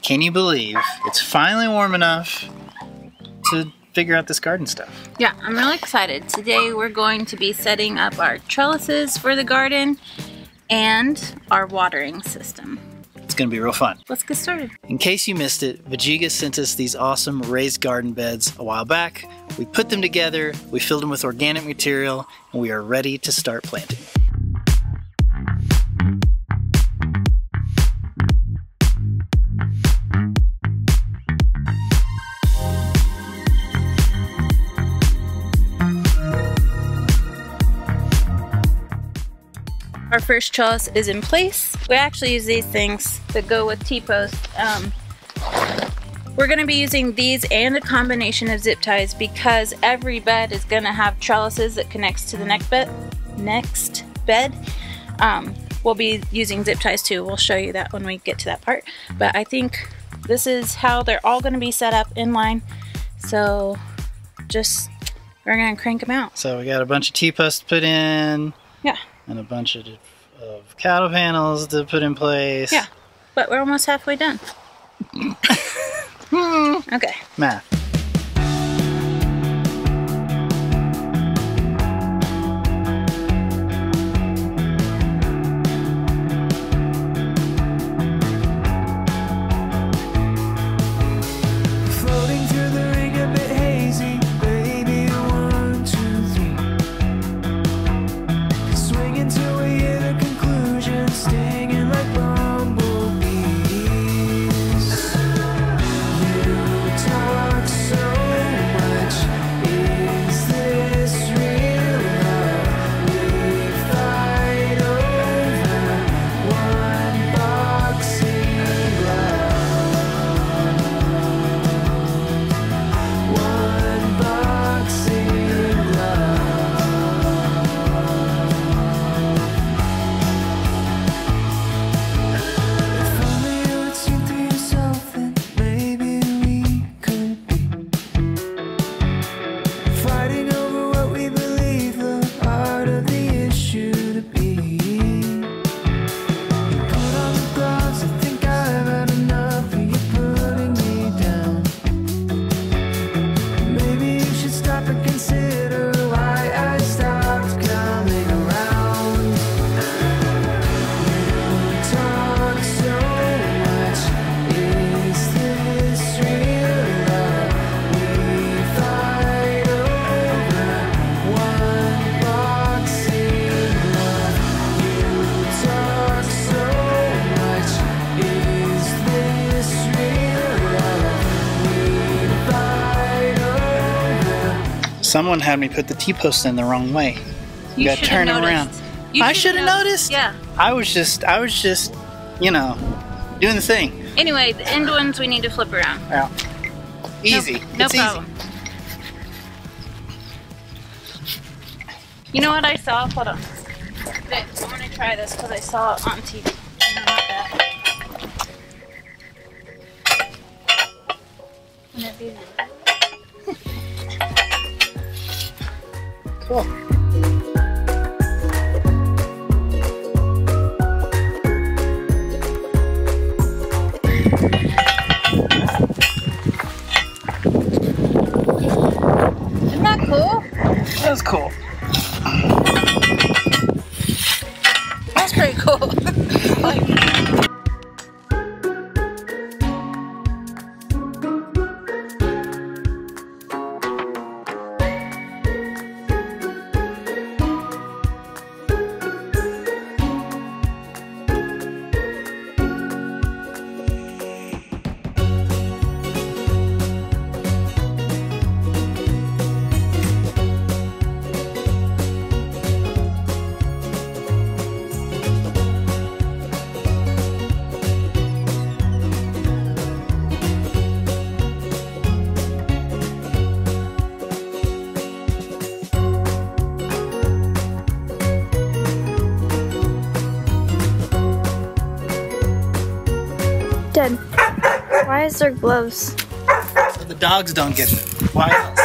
Can you believe it's finally warm enough to figure out this garden stuff? Yeah, I'm really excited. Today we're going to be setting up our trellises for the garden and our watering system. It's gonna be real fun. Let's get started. In case you missed it, VEGEGA sent us these awesome raised garden beds a while back. We put them together, we filled them with organic material, and we are ready to start planting. Our first trellis is in place. We actually use these things that go with T-posts. We're gonna be using these and a combination of zip ties because every bed is gonna have trellises that connects to the next bed. We'll be using zip ties too. We'll show you that when we get to that part. But I think this is how they're all gonna be set up in line. So we're gonna crank them out. So we got a bunch of T-posts put in. Yeah. And a bunch of cattle panels to put in place. Yeah, but we're almost halfway done. Okay. Math. Someone had me put the T-post in the wrong way. You gotta turn it around. I should have noticed? Yeah. I was just, you know, doing the thing. Anyway, the end ones we need to flip around. Yeah. Easy. No problem. Easy. You know what I saw? Hold on. I want to try this because I saw it on TV. Cool. Isn't that cool? That was cool. That's pretty cool. Dad, why is there gloves? So the dogs don't get them. Why else?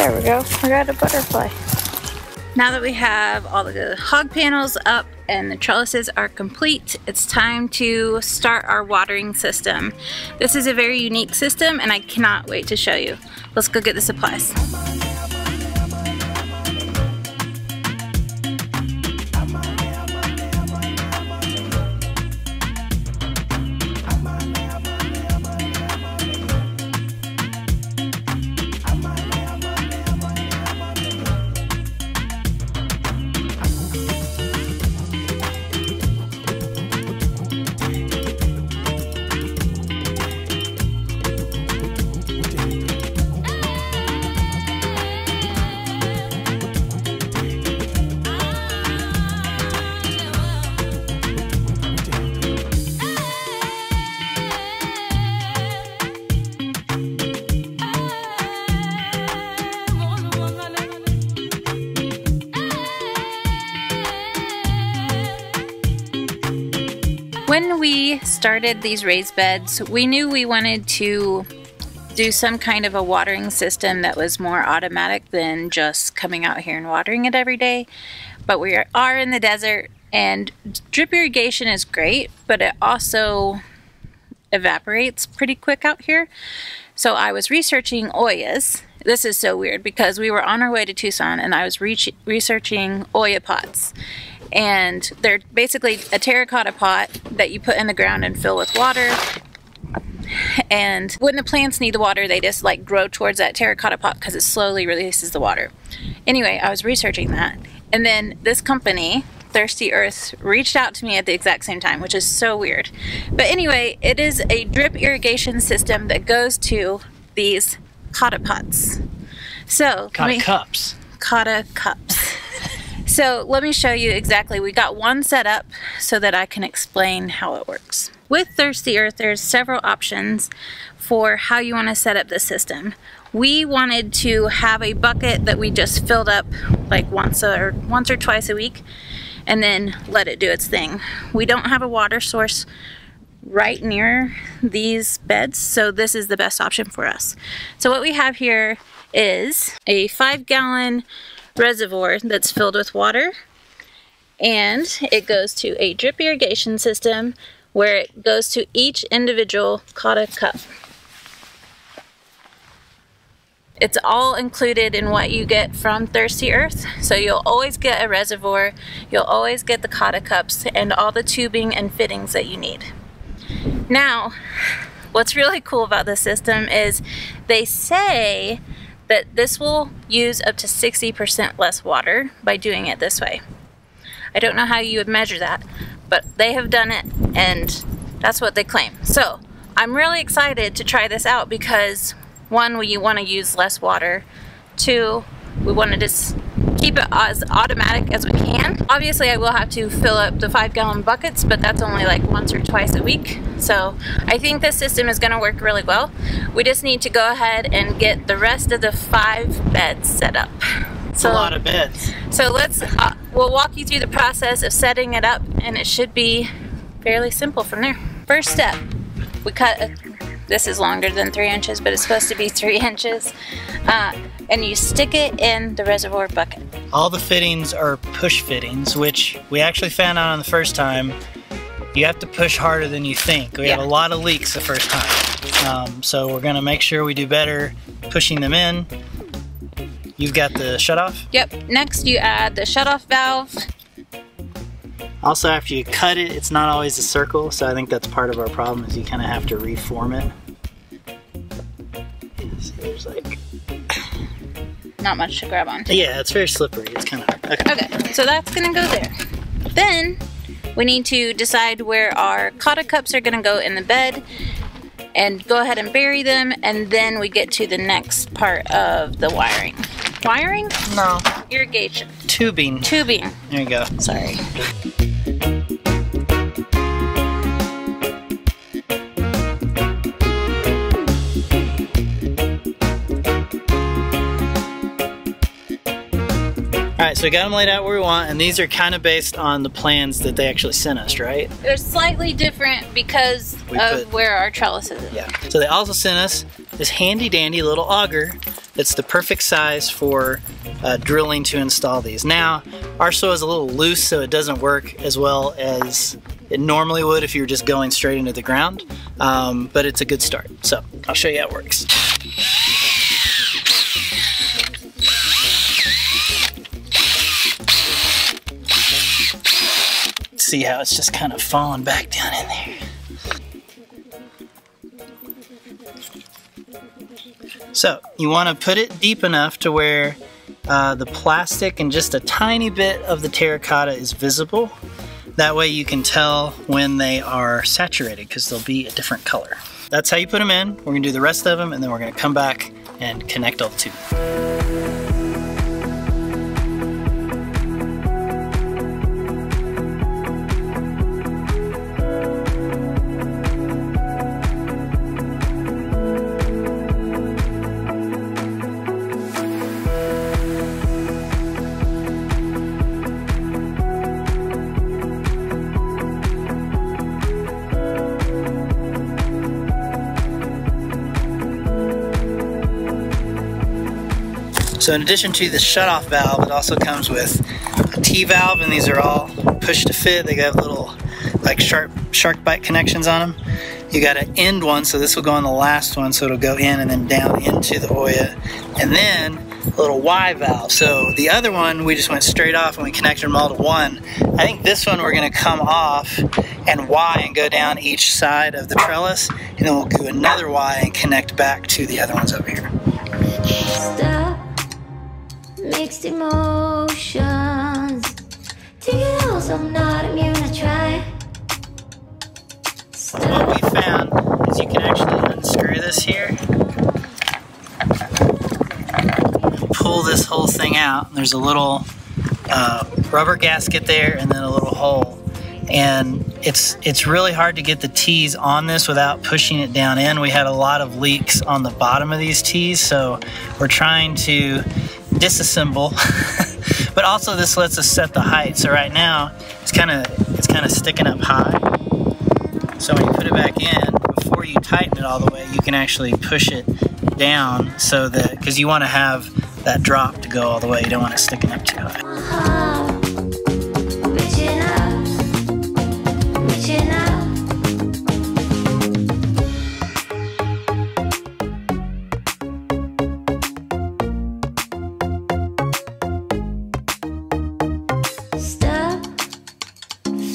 There we go. I got a butterfly. Now that we have all the hog panels up and the trellises are complete, it's time to start our watering system. This is a very unique system and I cannot wait to show you. Let's go get the supplies. When we started these raised beds, we knew we wanted to do some kind of a watering system that was more automatic than just coming out here and watering it every day. But we are in the desert and drip irrigation is great, but it also evaporates pretty quick out here. So I was researching Ollas. This is so weird because we were on our way to Tucson and I was researching olla pots. And they're basically a terracotta pot that you put in the ground and fill with water. And when the plants need the water, they just like grow towards that terracotta pot because it slowly releases the water. Anyway, I was researching that. And then this company, Thirsty Earth, reached out to me at the exact same time, which is so weird. But anyway, it is a drip irrigation system that goes to these cotta pots. So, Cotta cups. Cotta cups. So let me show you exactly. We got one set up so that I can explain how it works. With Thirsty Earth, there's several options for how you want to set up the system. We wanted to have a bucket that we just filled up like once or twice a week and then let it do its thing. We don't have a water source right near these beds, so this is the best option for us. So what we have here is a 5-gallon reservoir that's filled with water, and it goes to a drip irrigation system where it goes to each individual cotta cup. It's all included in what you get from Thirsty Earth, so you'll always get a reservoir, you'll always get the cotta cups and all the tubing and fittings that you need. Now, what's really cool about this system is they say that this will use up to 60% less water by doing it this way. I don't know how you would measure that, but they have done it and that's what they claim. So I'm really excited to try this out because one, we want to use less water. Two, we want to just keep it as automatic as we can. Obviously I will have to fill up the 5-gallon buckets, but that's only like once or twice a week. So I think this system is going to work really well. We just need to go ahead and get the rest of the 5 beds set up. It's a lot of beds. So let's, we'll walk you through the process of setting it up and it should be fairly simple from there. First step, we cut, this is longer than 3 inches, but it's supposed to be 3 inches. And you stick it in the reservoir bucket. All the fittings are push fittings, which we actually found out on the first time. You have to push harder than you think. We had a lot of leaks the first time. So we're gonna make sure we do better pushing them in. You've got the shutoff? Yep, next you add the shutoff valve. Also, after you cut it, it's not always a circle, so I think that's part of our problem is you kind of have to reform it. So there's like... Not much to grab on. Yeah, it's very slippery. It's kind of hard. Okay, so that's gonna go there. Then we need to decide where our cotta cups are gonna go in the bed and go ahead and bury them, and then we get to the next part of the wiring. Wiring? No. Irrigation. Tubing. Tubing. There you go. Sorry. Alright, so we got them laid out where we want, and these are kind of based on the plans that they actually sent us, right? They're slightly different because of where our trellises is. Yeah. So they also sent us this handy dandy little auger It's the perfect size for drilling to install these. Now, our soil is a little loose, so it doesn't work as well as it normally would if you were just going straight into the ground, but it's a good start. So I'll show you how it works. See how it's just kind of falling back down in there. So you want to put it deep enough to where the plastic and just a tiny bit of the terracotta is visible. That way you can tell when they are saturated, because they'll be a different color. That's how you put them in. We're going to do the rest of them, and then we're going to come back and connect all the two. So in addition to the shutoff valve, it also comes with a T-valve, and these are all push to fit. They have little like shark bite connections on them. You got an end one, so this will go on the last one, so it'll go in and then down into the olla. And then a little Y valve. So the other one, we just went straight off and we connected them all to one. I think this one we're gonna come off and Y and go down each side of the trellis, and then we'll do another Y and connect back to the other ones over here. Mixed emotions. Tears, I'm not immune to try. What we found is you can actually unscrew this here. Pull this whole thing out. There's a little rubber gasket there and then a little hole. And it's really hard to get the T's on this without pushing it down in. We had a lot of leaks on the bottom of these T's, so we're trying to disassemble. But also this lets us set the height. So right now it's kind of sticking up high. So when you put it back in, before you tighten it all the way, you can actually push it down, so that, because you want to have that drop to go all the way. You don't want it sticking up too high.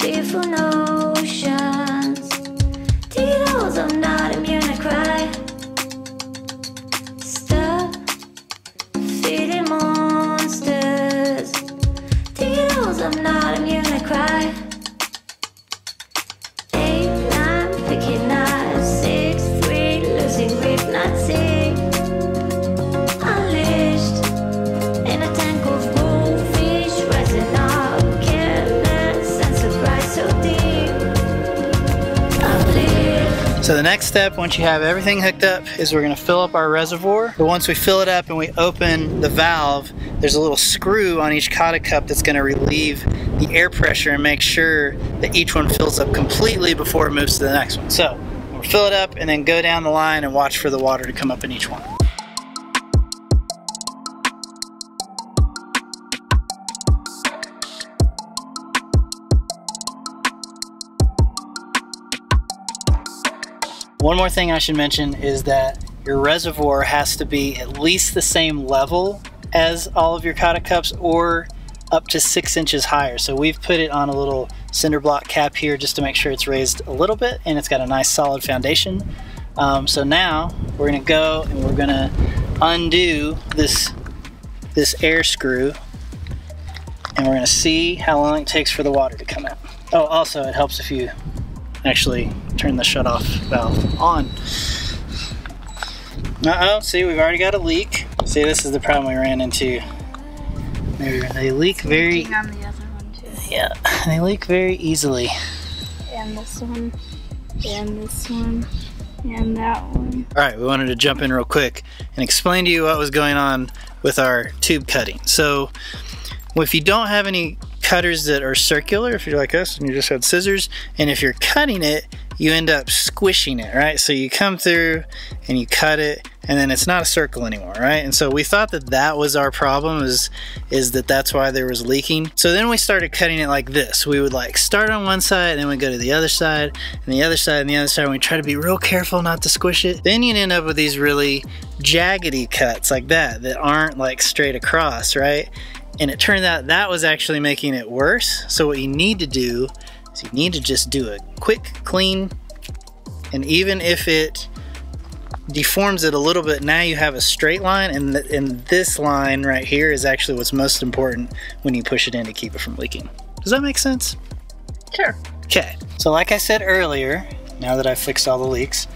Fearful notions. Tito's, I'm not immune to cry. Stop feeding monsters. Tito's, I'm not immune to cry. 8, 9, picking knives. 6, 3, losing grip, not sick. Unleashed in a tank of goldfish, rising up. So the next step, once you have everything hooked up, is we're going to fill up our reservoir. But once we fill it up and we open the valve, there's a little screw on each cotta cup that's going to relieve the air pressure and make sure that each one fills up completely before it moves to the next one. So we'll fill it up and then go down the line and watch for the water to come up in each one. One more thing I should mention is that your reservoir has to be at least the same level as all of your cotta cups, or up to 6 inches higher. So we've put it on a little cinder block cap here just to make sure it's raised a little bit and it's got a nice solid foundation. So now we're gonna go and we're gonna undo this air screw, and we're gonna see how long it takes for the water to come out. Oh, also it helps if you actually turn the shutoff valve on. Uh-oh, see, we've already got a leak. See, this is the problem we ran into. They leak very... on the other one too. Yeah, they leak very easily. And this one, and this one, and that one. Alright, we wanted to jump in real quick and explain to you what was going on with our tube cutting. So, if you don't have any cutters that are circular, if you're like us and you just had scissors, and if you're cutting it, you end up squishing it, right? So you come through and you cut it, and then it's not a circle anymore, right? And so we thought that that was our problem, is that's why there was leaking. So then we started cutting it like this. We would like start on one side, and then we go to the other side, and the other side, and the other side, and we try to be real careful not to squish it. Then you'd end up with these really jaggedy cuts like that aren't like straight across, right? And it turned out that was actually making it worse. So what you need to do is you need to just do a quick clean, and even if it deforms it a little bit, now you have a straight line, and this line right here is actually what's most important when you push it in to keep it from leaking. Does that make sense? Sure. Okay, so like I said earlier, now that I've fixed all the leaks,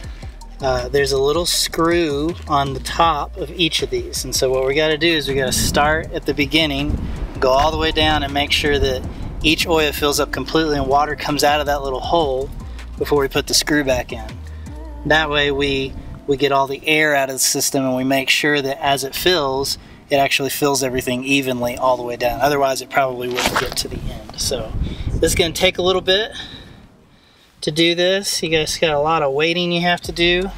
there's a little screw on the top of each of these, and so what we got to do is we got to start at the beginning, go all the way down, and make sure that each oil fills up completely and water comes out of that little hole before we put the screw back in. That way we get all the air out of the system, and we make sure that as it fills, it actually fills everything evenly all the way down. Otherwise it probably wouldn't get to the end. So this is going to take a little bit to do this. You guys got a lot of waiting you have to do,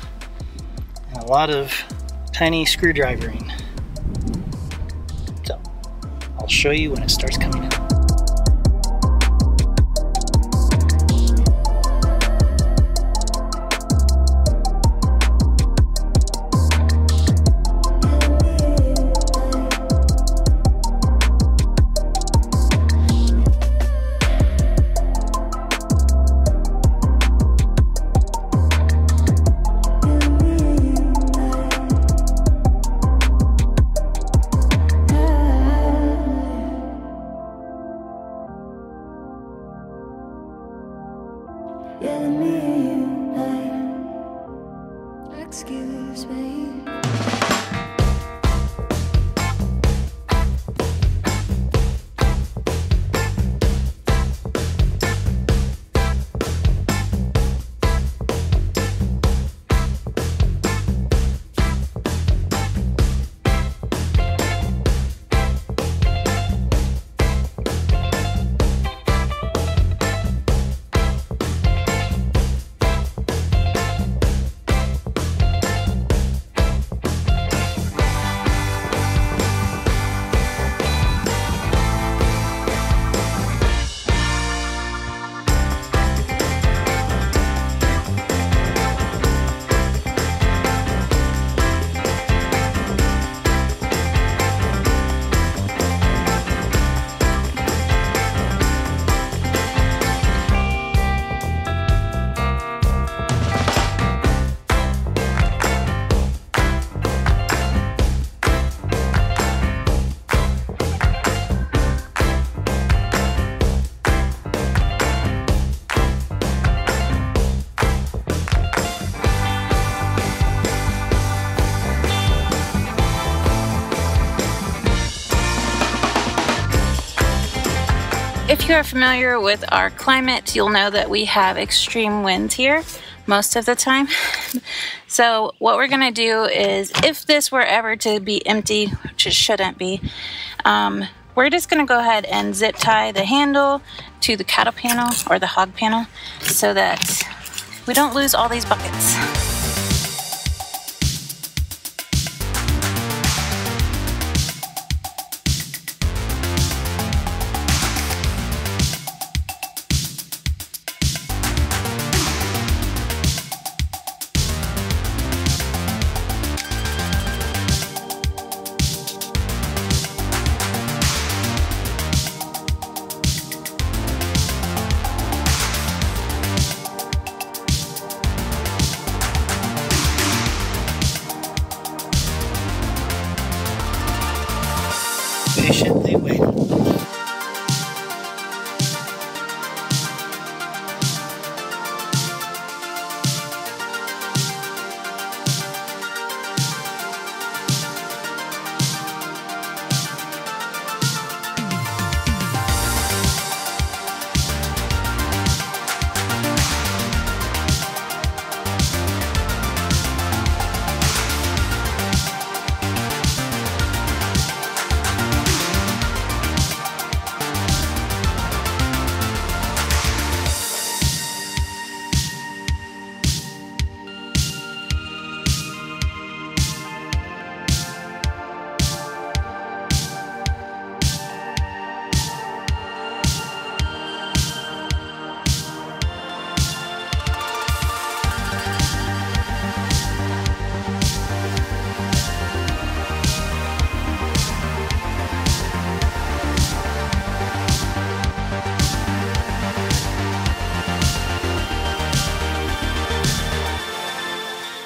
and a lot of tiny screwdrivering. So I'll show you when it starts coming out. Excuse me. If you are familiar with our climate, you'll know that we have extreme winds here most of the time. So what we're gonna do is, if this were ever to be empty, which it shouldn't be, we're just gonna go ahead and zip tie the handle to the cattle panel or the hog panel so that we don't lose all these buckets.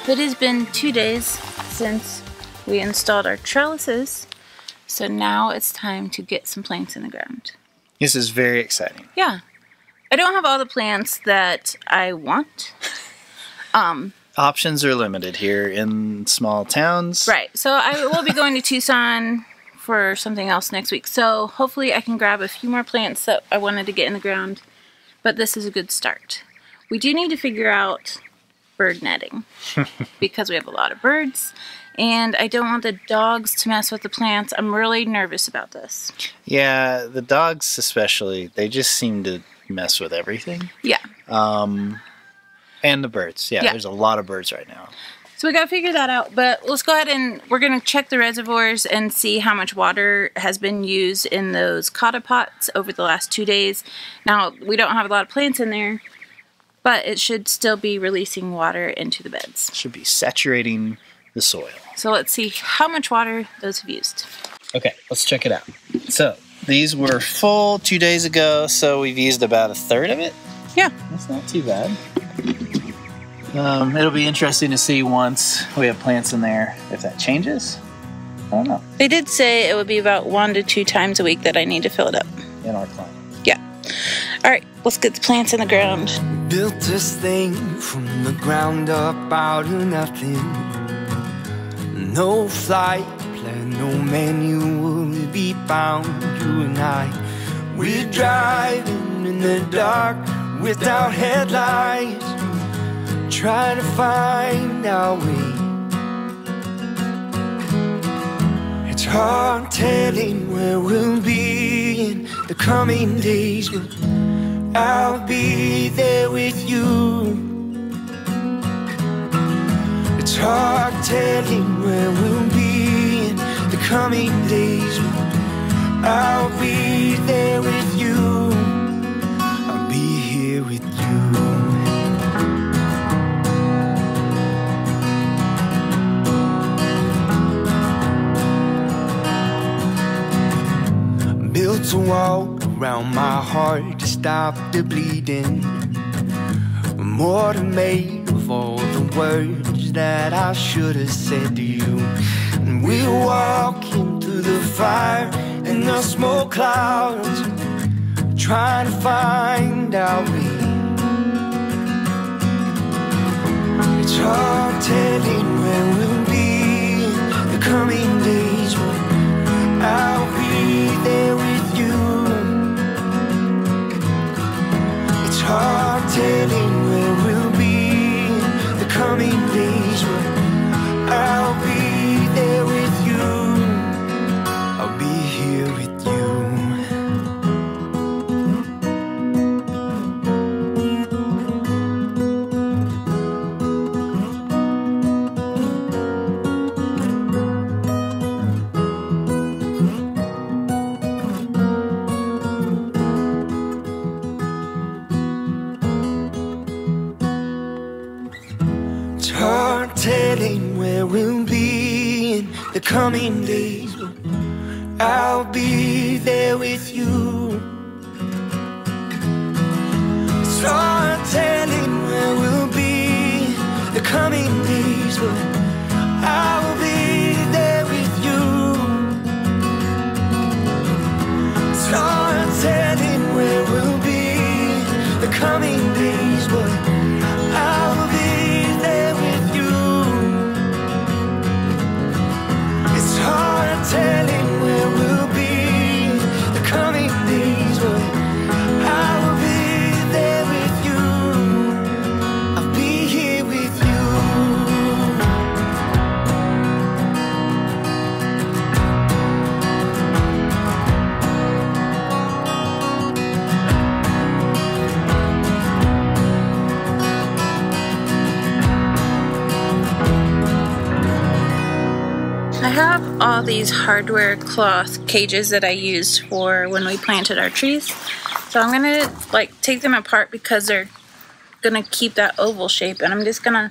It has been 2 days since we installed our trellises, so now it's time to get some plants in the ground. This is very exciting. Yeah. I don't have all the plants that I want. Options are limited here in small towns. Right. So I will be going to Tucson for something else next week. So hopefully I can grab a few more plants that I wanted to get in the ground. But this is a good start. We do need to figure out bird netting because we have a lot of birds. And I don't want the dogs to mess with the plants. I'm really nervous about this. Yeah, the dogs especially, they just seem to mess with everything. Yeah. And the birds. Yeah, there's a lot of birds right now. So we got to figure that out, but let's go ahead and we're going to check the reservoirs and see how much water has been used in those cotta pots over the last 2 days. Now, we don't have a lot of plants in there, but it should still be releasing water into the beds. Should be saturating the soil. So let's see how much water those have used. Okay, let's check it out. So, these were full 2 days ago, so we've used about 1/3 of it. Yeah. That's not too bad. It'll be interesting to see once we have plants in there if that changes. I don't know. They did say it would be about 1 to 2 times a week that I need to fill it up. In our climate. Yeah. All right, let's get the plants in the ground. Built this thing from the ground up out of nothing. No flight plan, no manual to be found. You and I, we're driving in the dark without headlights, trying to find our way. It's hard telling where we'll be in the coming days, but I'll be there with you. It's hard telling where we'll be in the coming days, but I'll be there with you. I'll be here with you. Built a wall around my heart to stop the bleeding. More than made of all the words that I should have said to you. And we're walking through the fire and the smoke clouds, trying to find our way. It's hard telling where we'll be in the coming days, but I'll be there with you. It's hard telling where we'll be in the coming days, but I'll be there with you. I'll be here with you. It's hard telling where we'll be in the coming days, but I'll be there with you. It's hard telling where we'll be in the coming days, but I'll be there with you. It's hard telling where we'll be in the coming days, but I'll be there with you. It's hard telling where we'll be the coming days, but I'll be there with you. I'll be here with you. I have all these hardware cloth cages that I used for when we planted our trees. So I'm gonna take them apart because they're gonna keep that oval shape, and I'm just gonna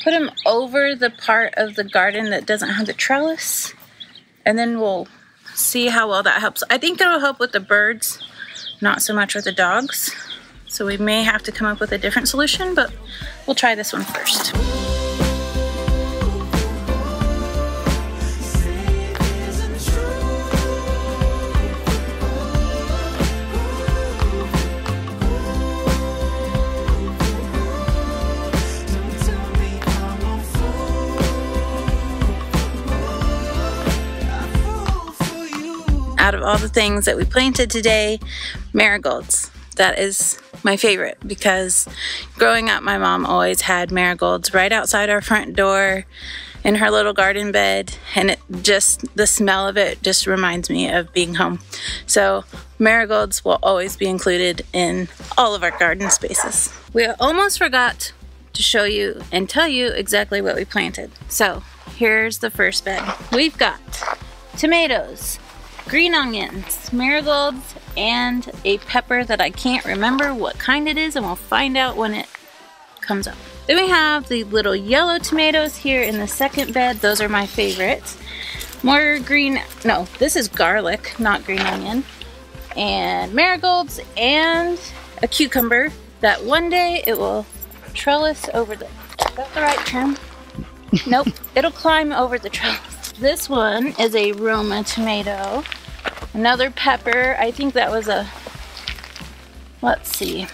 put them over the part of the garden that doesn't have the trellis, and then we'll see how well that helps. I think it'll help with the birds, not so much with the dogs. So we may have to come up with a different solution, but we'll try this one first. out of all the things that we planted today, marigolds. That is my favorite because growing up, my mom always had marigolds right outside our front door in her little garden bed, and the smell of it just reminds me of being home. So marigolds will always be included in all of our garden spaces. We almost forgot to show you and tell you exactly what we planted. So here's the first bed. We've got tomatoes, green onions, marigolds, and a pepper that I can't remember what kind it is, and we'll find out when it comes up. Then we have the little yellow tomatoes here in the second bed. Those are my favorites. More green, no, this is garlic, not green onion. And marigolds and a cucumber that one day it will trellis over the, is that the right term? Nope, it'll climb over the trellis. This one is a Roma tomato. Another pepper, I think that was a, let's see,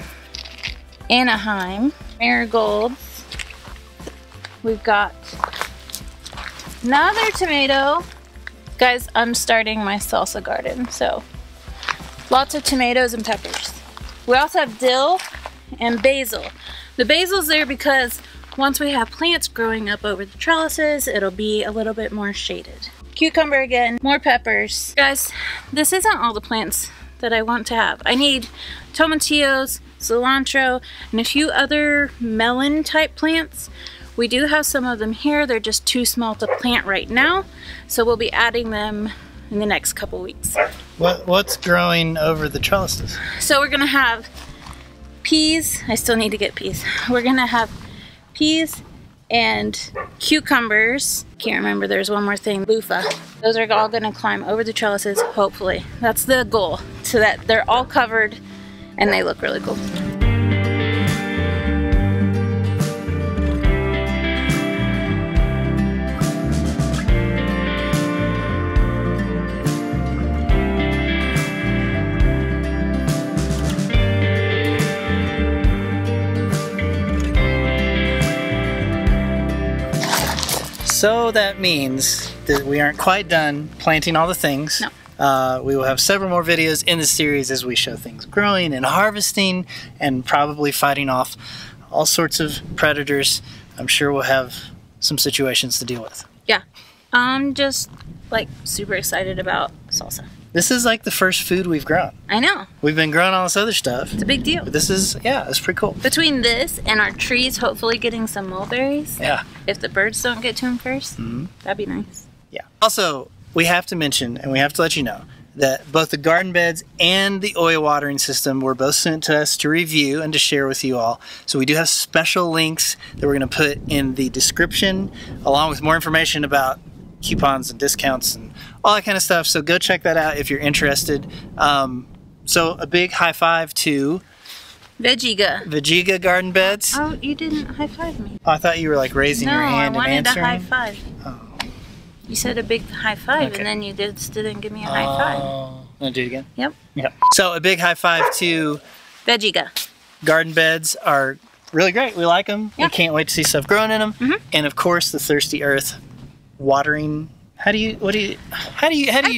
Anaheim. Marigolds. We've got another tomato. Guys, I'm starting my salsa garden, so lots of tomatoes and peppers. We also have dill and basil. The basil's there because once we have plants growing up over the trellises, it'll be a little bit more shaded. Cucumber again, more peppers. Guys, this isn't all the plants that I want to have. I need tomatillos, cilantro, and a few other melon type plants. We do have some of them here. They're just too small to plant right now, so we'll be adding them in the next couple weeks. What's growing over the trellises? So we're gonna have peas. I still need to get peas. We're gonna have peas and cucumbers. Can't remember, there's one more thing, loofah. Those are all gonna climb over the trellises, hopefully. That's the goal, so that they're all covered and they look really cool. So that means that we aren't quite done planting all the things. No. We will have several more videos in the series as we show things growing and harvesting and probably fighting off all sorts of predators. I'm sure we'll have some situations to deal with. Yeah, I'm just like super excited about salsa. This is like the first food we've grown. I know. We've been growing all this other stuff. It's a big deal. But this is, yeah, it's pretty cool. Between this and our trees hopefully getting some mulberries. Yeah. If the birds don't get to them first, that'd be nice. Yeah. Also, we have to mention, and we have to let you know, that both the garden beds and the oil watering system were both sent to us to review and to share with you all. So we do have special links that we're going to put in the description, along with more information about coupons and discounts and all that kind of stuff. So go check that out if you're interested. So a big high five to VEGEGA. VEGEGA Garden Beds. Oh, you didn't high five me. Oh, I thought you were like raising your hand and answering. No, I wanted a high five. Oh. You said a big high five, Okay. and then you just didn't give me a high five. Want to do it again? Yep. Yep. So a big high five to VEGEGA. Garden Beds are really great. We like them. Yeah. We can't wait to see stuff growing in them. And of course, the Thirsty Earth watering. How do you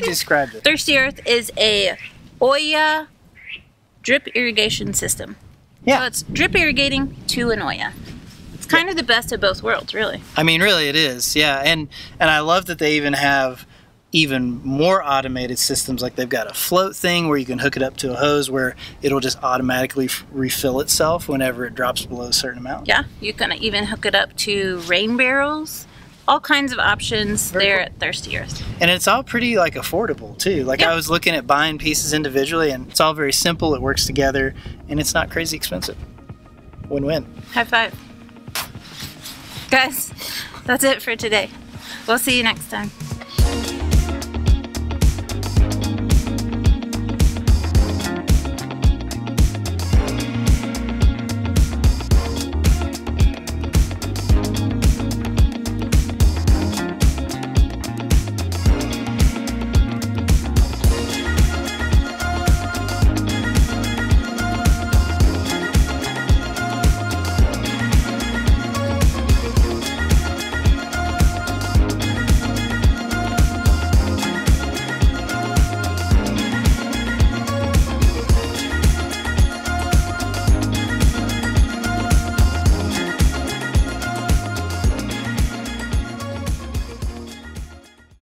describe it? Thirsty Earth is a olla drip irrigation system. Yeah. So it's drip irrigating to an olla. It's kind of the best of both worlds, really. I mean, really, it is. Yeah, and I love that they even have even more automated systems. Like they've got a float thing where you can hook it up to a hose where it'll just automatically refill itself whenever it drops below a certain amount. Yeah, you can even hook it up to rain barrels. All kinds of options there at Thirsty Earth. And it's all pretty like affordable too. Like I was looking at buying pieces individually, and it's all very simple. It works together, and it's not crazy expensive. Win-win. High five. Guys, that's it for today. We'll see you next time.